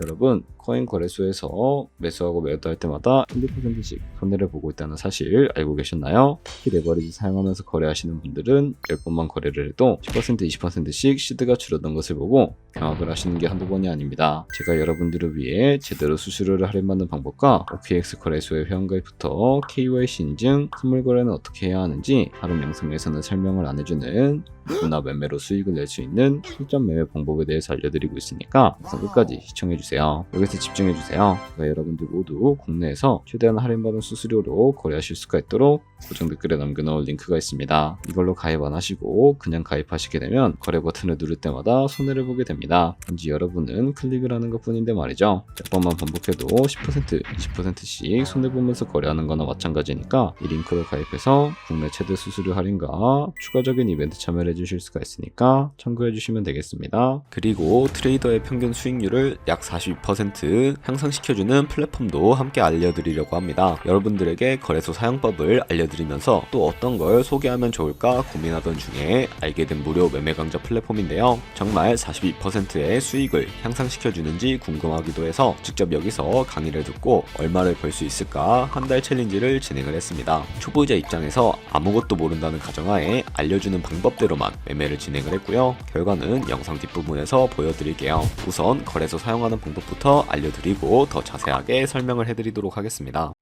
여러분, 코인 거래소에서 매수하고 매도할 때마다 1~2%씩 손해를 보고 있다는 사실 알고 계셨나요? 특히 레버리지 사용하면서 거래하시는 분들은 10번만 거래를 해도 10%, 20%씩 시드가 줄어든 것을 보고 경악을 하시는 게 한두 번이 아닙니다. 제가 여러분들을 위해 제대로 수수료를 할인받는 방법과 OKX 거래소의 회원가입부터 KYC 인증, 선물 거래는 어떻게 해야 하는지 다른 영상에서는 설명을 안 해주는 누구나 매매로 수익을 낼 수 있는 실전 매매 방법에 대해서 알려드리고 있으니까 영상 끝까지 시청해주세요. 여기서 집중해주세요. 제가 여러분들 모두 국내에서 최대한 할인받은 수수료로 거래하실 수가 있도록 고정 댓글에 남겨놓은 링크가 있습니다. 이걸로 가입 안 하시고 그냥 가입하시게 되면 거래 버튼을 누를 때마다 손해를 보게 됩니다. 단지 여러분은 클릭을 하는 것 뿐인데 말이죠. 몇 번만 반복해도 10%, 20%씩 손해보면서 거래하는 거나 마찬가지니까 이 링크로 가입해서 국내 최대 수수료 할인과 추가적인 이벤트 참여를 해주실 수가 있으니까 참고해 주시면 되겠습니다. 그리고 트레이더의 평균 수익률을 약 42% 향상시켜주는 플랫폼도 함께 알려드리려고 합니다. 여러분들에게 거래소 사용법을 알려드리면서 또 어떤 걸 소개하면 좋을까 고민하던 중에 알게 된 무료 매매 강좌 플랫폼인데요. 정말 42%의 수익을 향상시켜주는지 궁금하기도 해서 직접 여기서 강의를 듣고 얼마를 벌 수 있을까 한 달 챌린지를 진행을 했습니다. 초보자 입장에서 아무것도 모른다는 가정하에 알려주는 방법대로만 매매를 진행을 했고요. 결과는 영상 뒷부분에서 보여드릴게요. 우선 거래소 사용하는 방법부터 알려드리고 더 자세하게 설명을 해드리도록 하겠습니다.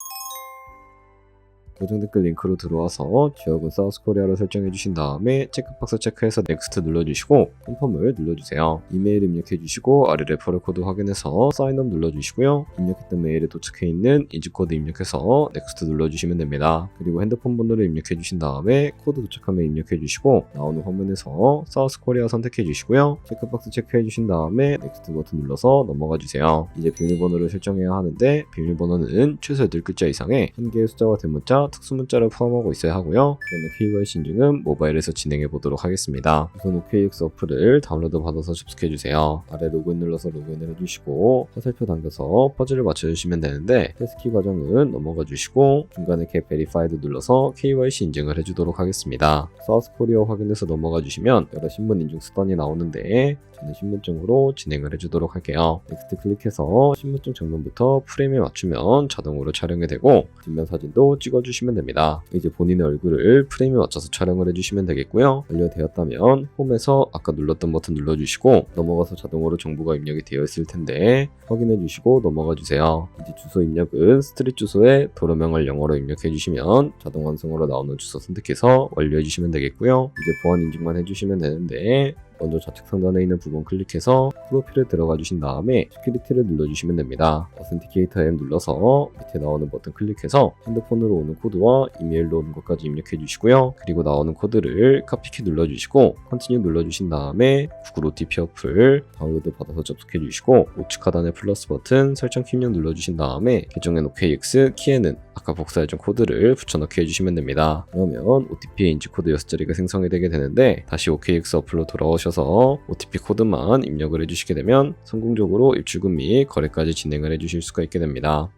고정 댓글 링크로 들어와서 지역은 사우스코리아로 설정해 주신 다음에 체크박스 체크해서 넥스트 눌러주시고 컨펌을 눌러주세요. 이메일 입력해 주시고 아래 레퍼럴 코드 확인해서 사인업 눌러주시고요. 입력했던 메일에 도착해 있는 인증코드 입력해서 넥스트 눌러주시면 됩니다. 그리고 핸드폰 번호를 입력해 주신 다음에 코드 도착하면 입력해 주시고 나오는 화면에서 사우스코리아 선택해 주시고요. 체크박스 체크해 주신 다음에 넥스트 버튼 눌러서 넘어가 주세요. 이제 비밀번호를 설정해야 하는데 비밀번호는 최소 8글자 이상의 한 개의 숫자와 대문자 특수문자를 포함하고 있어야 하고요. 그러면 KYC 인증은 모바일에서 진행해 보도록 하겠습니다. 우선 OKX 어플을 다운로드 받아서 접속해 주세요. 아래 로그인 눌러서 로그인을 해주시고 화살표 당겨서 퍼즐을 맞춰주시면 되는데 패스키 과정은 넘어가 주시고 중간에 Get Verified 눌러서 KYC 인증을 해주도록 하겠습니다. 사우스코리아 확인해서 넘어가 주시면 여러 신분 인증 수단이 나오는데 저는 신분증으로 진행을 해주도록 할게요. 넥스트 클릭해서 신분증 정면부터 프레임에 맞추면 자동으로 촬영이 되고 뒷면 사진도 찍어주시면 됩니다. 이제 본인의 얼굴을 프레임에 맞춰서 촬영을 해주시면 되겠고요. 완료되었다면 홈에서 아까 눌렀던 버튼 눌러주시고 넘어가서 자동으로 정보가 입력이 되어 있을 텐데 확인해주시고 넘어가 주세요. 이제 주소 입력은 스트릿 주소에 도로명을 영어로 입력해 주시면 자동 완성으로 나오는 주소 선택해서 완료해 주시면 되겠고요. 이제 보안 인증만 해주시면 되는데 먼저 좌측 상단에 있는 부분 클릭해서 프로필에 들어가 주신 다음에 시큐리티를 눌러주시면 됩니다. 어센티케이터 M 눌러서 밑에 나오는 버튼 클릭해서 핸드폰으로 오는 코드와 이메일로 오는 것까지 입력해 주시고요. 그리고 나오는 코드를 카피키 눌러주시고 컨티뉴 눌러주신 다음에 구글 OTP 어플 다운로드 받아서 접속해 주시고 우측 하단의 플러스 버튼 설정 키 입력 눌러주신 다음에 계정엔 OKX, 키에는 아까 복사해준 코드를 붙여넣기 해주시면 됩니다. 그러면 OTP의 인지 코드 6자리가 생성이 되게 되는데 다시 OKX 어플로 돌아오셔서 OTP 코드만 입력을 해주시게 되면 성공적으로 입출금 및 거래까지 진행을 해주실 수가 있게 됩니다.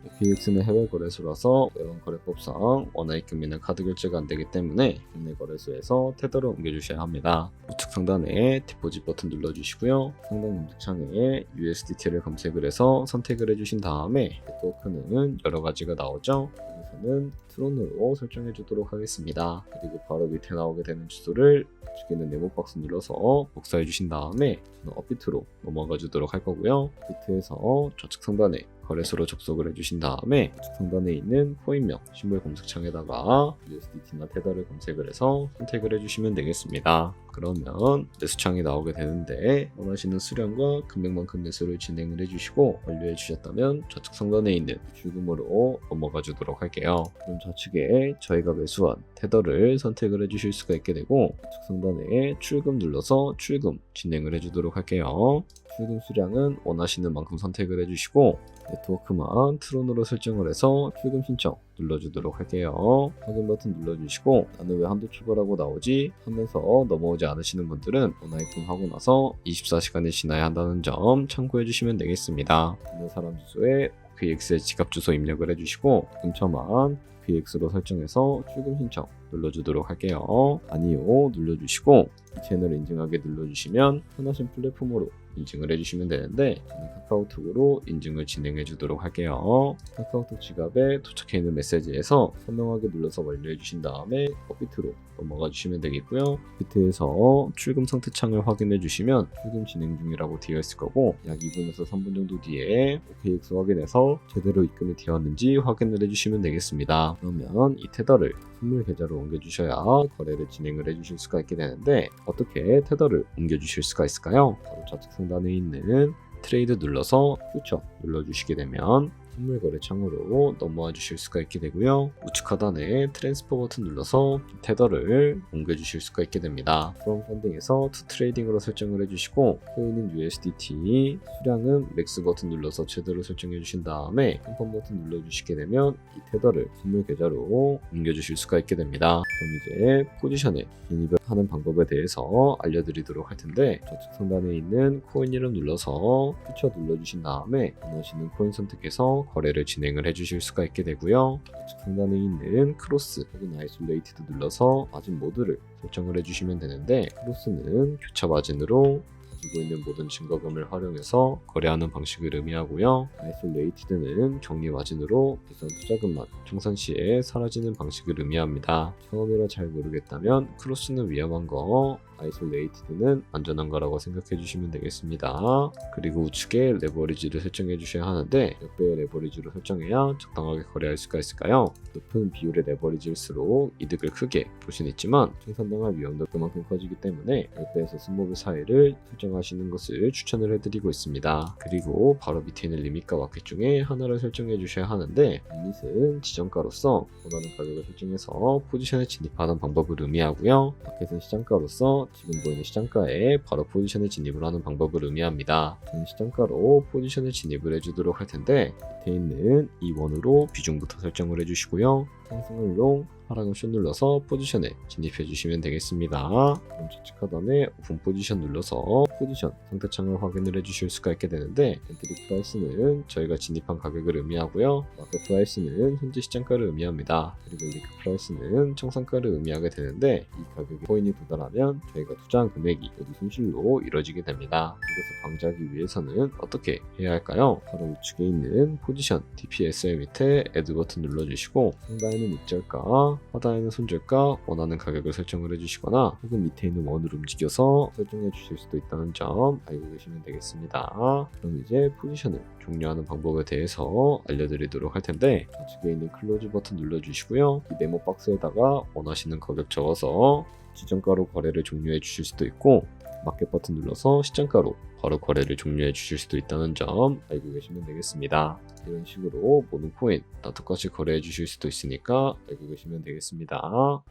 OKX는 해외 거래소라서 외환 거래법상 원화 입금이나 카드 결제가 안되기 때문에 국내 거래소에서 테더를 옮겨주셔야 합니다. 우측 상단에 디포짓 버튼 눌러주시고요. 상단 검색창에 USDT를 검색을 해서 선택을 해주신 다음에 네트워크는 여러가지가 나오죠. 여기서는 트론으로 설정해 주도록 하겠습니다. 그리고 바로 밑에 나오게 되는 주소를 우측에 있는 네모 박스 눌러서 복사해 주신 다음에 저는 업비트로 넘어가 주도록 할 거고요. 비트에서 좌측 상단에 거래소로 접속을 해주신 다음에 우측 상단에 있는 코인명 신물 검색창에다가 USDT나 테더를 검색을 해서 선택을 해주시면 되겠습니다. 그러면 매수창이 나오게 되는데 원하시는 수량과 금액만큼 매수를 진행을 해주시고 완료해 주셨다면 좌측 상단에 있는 출금으로 넘어가 주도록 할게요. 그럼 좌측에 저희가 매수한 테더를 선택을 해주실 수가 있게 되고 우측 상단에 출금 눌러서 출금 진행을 해주도록 할게요. 출금 수량은 원하시는 만큼 선택을 해주시고 네트워크만 트론으로 설정을 해서 출금 신청 눌러주도록 할게요. 확인 버튼 눌러주시고 나는 왜 한도 초과라고 나오지 하면서 넘어오지 않으시는 분들은 원화 입금하고 나서 24시간이 지나야 한다는 점 참고해 주시면 되겠습니다. 있는 사람 주소에 OKX의 지갑 주소 입력을 해주시고 근처만 OKX로 설정해서 출금 신청 눌러주도록 할게요. 아니요 눌러주시고 이 채널 인증하게 눌러주시면 편하신 플랫폼으로 인증을 해주시면 되는데 저는 카카오톡으로 인증을 진행해 주도록 할게요. 카카오톡 지갑에 도착해 있는 메시지에서 선명하게 눌러서 완료해 주신 다음에 업비트로 넘어가 주시면 되겠고요. 비트에서 출금 상태 창을 확인해 주시면 출금 진행 중이라고 되어 있을 거고 약 2분에서 3분 정도 뒤에 OKX 확인해서 제대로 입금이 되었는지 확인을 해주시면 되겠습니다. 그러면 이 테더를 선물 계좌로 옮겨주셔야 거래를 진행을 해주실 수가 있게 되는데 어떻게 테더를 옮겨주실 수가 있을까요? 바로 좌측 상단에 있는 트레이드 눌러서 퓨처 눌러주시게 되면 선물 거래 창으로 넘어와 주실 수가 있게 되고요. 우측 하단에 트랜스퍼 버튼 눌러서 테더를 옮겨 주실 수가 있게 됩니다. 프롬 펀딩에서 투 트레이딩으로 설정을 해주시고 코인은 USDT, 수량은 맥스 버튼 눌러서 제대로 설정해 주신 다음에 컨펌 버튼 눌러주시게 되면 이 테더를 선물 계좌로 옮겨 주실 수가 있게 됩니다. 그럼 이제 포지션에 진입을 하는 방법에 대해서 알려드리도록 할 텐데 좌측 상단에 있는 코인 이름 눌러서 퓨처 눌러주신 다음에 원하시는 코인 선택해서 거래를 진행을 해주실 수가 있게 되고요. 좌측 상단에 있는 크로스 혹은 아이솔레이티드 눌러서 마진 모드를 설정을 해주시면 되는데 크로스는 교차 마진으로 가지고 있는 모든 증거금을 활용해서 거래하는 방식을 의미하고요. 아이솔레이티드는 격리 마진으로 비싼 투자금만 청산 시에 사라지는 방식을 의미합니다. 처음이라 잘 모르겠다면 크로스는 위험한 거, 아이솔레이티드는 안전한 거라고 생각해 주시면 되겠습니다. 그리고 우측에 레버리지를 설정해 주셔야 하는데 몇 배의 레버리지로 설정해야 적당하게 거래할 수가 있을까요? 높은 비율의 레버리지일수록 이득을 크게 볼 수는 있지만 청산당할 위험도 그만큼 커지기 때문에 10배에서 20배 사이를 설정하시는 것을 추천을 해드리고 있습니다. 그리고 바로 밑에 있는 리밋과 마켓 중에 하나를 설정해 주셔야 하는데 리밋은 지정가로서 원하는 가격을 설정해서 포지션에 진입하는 방법을 의미하고요. 마켓은 시장가로서 지금 보이는 시장가에 바로 포지션에 진입을 하는 방법을 의미합니다. 저는 시장가로 포지션에 진입을 해주도록 할 텐데 밑에 있는 이 원으로 비중부터 설정을 해주시고요. 상승을 롱, 하락을 숏 눌러서 포지션에 진입해 주시면 되겠습니다. 그럼 좌측 하단에 오픈 포지션 눌러서 포지션 상태창을 확인을 해주실 수가 있게 되는데 엔트리 프라이스는 저희가 진입한 가격을 의미하고요. 마켓 프라이스는 현재 시장가를 의미합니다. 그리고 리크 프라이스는 청산가를 의미하게 되는데 이 가격에 코인이 도달하면 저희가 투자한 금액이 모두 손실로 이뤄지게 됩니다. 이것을 방지하기 위해서는 어떻게 해야 할까요? 바로 우측에 있는 포지션 DPSL 밑에 애드 버튼 눌러주시고 상단에는 입절가, 하단에는 손절가, 원하는 가격을 설정을 해주시거나 혹은 밑에 있는 원을 움직여서 설정해 주실 수도 있다는 점 알고 계시면 되겠습니다. 그럼 이제 포지션을 종료하는 방법에 대해서 알려드리도록 할 텐데 좌측에 있는 클로즈 버튼 눌러주시고요. 이 네모 박스에다가 원하시는 가격 적어서 지정가로 거래를 종료해 주실 수도 있고 마켓 버튼 눌러서 시장가로 바로 거래를 종료해 주실 수도 있다는 점 알고 계시면 되겠습니다. 이런 식으로 모든 코인 다 똑같이 거래해 주실 수도 있으니까 알고 계시면 되겠습니다.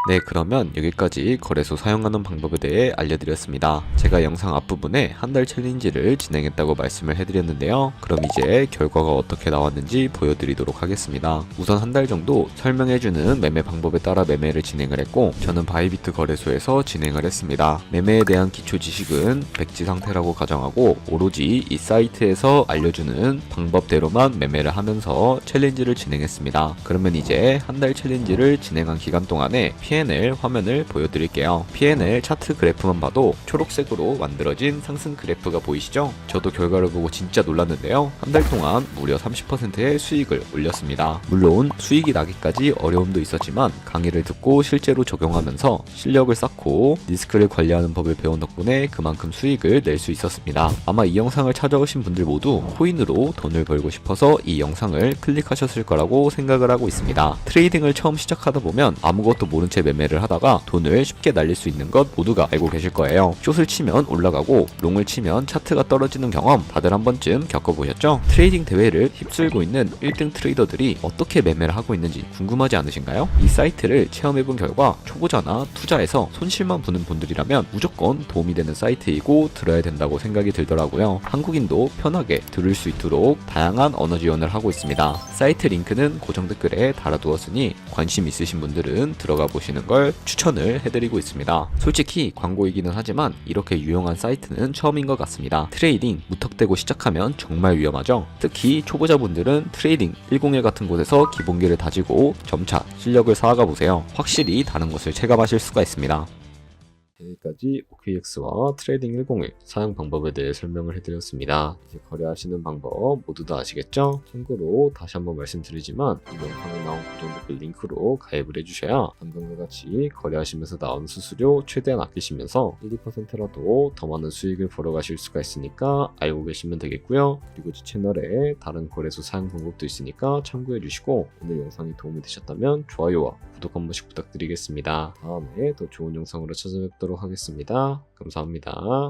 네, 그러면 여기까지 거래소 사용하는 방법에 대해 알려드렸습니다. 제가 영상 앞부분에 한 달 챌린지를 진행했다고 말씀을 해드렸는데요. 그럼 이제 결과가 어떻게 나왔는지 보여드리도록 하겠습니다. 우선 한 달 정도 설명해주는 매매 방법에 따라 매매를 진행을 했고 저는 바이비트 거래소에서 진행을 했습니다. 매매에 대한 기초 지식은 백지 상태라고 가정하고 오로지 이 사이트에서 알려주는 방법대로만 매매를 하면서 챌린지를 진행했습니다. 그러면 이제 한 달 챌린지를 진행한 기간 동안에 P&L 화면을 보여드릴게요. P&L 차트 그래프만 봐도 초록색으로 만들어진 상승 그래프가 보이시죠? 저도 결과를 보고 진짜 놀랐는데요. 한 달 동안 무려 30%의 수익을 올렸습니다. 물론 수익이 나기까지 어려움도 있었지만 강의를 듣고 실제로 적용하면서 실력을 쌓고 리스크를 관리하는 법을 배운 덕분에 그만큼 수익을 낼 수 있었습니다. 아마 이 영상을 찾아오신 분들 모두 코인으로 돈을 벌고 싶어서 이 영상을 클릭하셨을 거라고 생각을 하고 있습니다. 트레이딩을 처음 시작하다 보면 아무것도 모른 채 매매를 하다가 돈을 쉽게 날릴 수 있는 것 모두가 알고 계실 거예요. 숏을 치면 올라가고 롱을 치면 차트가 떨어지는 경험 다들 한 번쯤 겪어보셨죠? 트레이딩 대회를 휩쓸고 있는 1등 트레이더들이 어떻게 매매를 하고 있는지 궁금하지 않으신가요? 이 사이트를 체험해본 결과 초보자나 투자에서 손실만 보는 분들이라면 무조건 도움이 되는 사이트이고 들어야 된다고 생각이 들더라고요. 한국인도 편하게 들을 수 있도록 다양한 언어 지원을 하고 있습니다. 사이트 링크는 고정 댓글에 달아두었으니 관심 있으신 분들은 들어가 보시는 걸 추천을 해드리고 있습니다. 솔직히 광고이기는 하지만 이렇게 유용한 사이트는 처음인 것 같습니다. 트레이딩 무턱대고 시작하면 정말 위험하죠. 특히 초보자분들은 트레이딩 101 같은 곳에서 기본기를 다지고 점차 실력을 쌓아가 보세요. 확실히 다른 것을 체감하실 수가 있습니다. 여기까지 OKX와 트레이딩 101 사용 방법에 대해 설명을 해드렸습니다. 이제 거래하시는 방법 모두 다 아시겠죠? 참고로 다시 한번 말씀드리지만 이 영상에 나온 고정 댓글 링크로 가입을 해주셔야 방금과 같이 거래하시면서 나온 수수료 최대한 아끼시면서 1, 2%라도 더 많은 수익을 벌어가실 수가 있으니까 알고 계시면 되겠고요. 그리고 제 채널에 다른 거래소 사용 방법도 있으니까 참고해 주시고 오늘 영상이 도움이 되셨다면 좋아요와 구독 한 번씩 부탁드리겠습니다. 다음에 더 좋은 영상으로 찾아뵙도록 하겠습니다. 감사합니다.